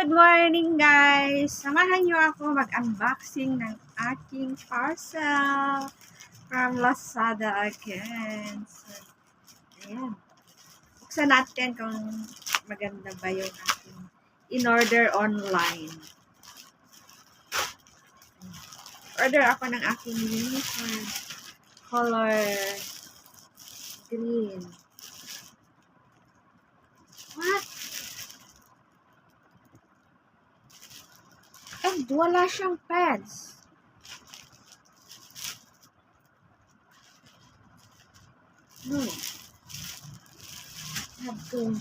Good morning guys! Samahan niyo ako mag-unboxing ng aking parcel from Lazada again. So, ayan. Buksan natin kung maganda ba yung aking in-order online. Order ako ng aking uniform color green. What? And wala siyang pads. No. Have to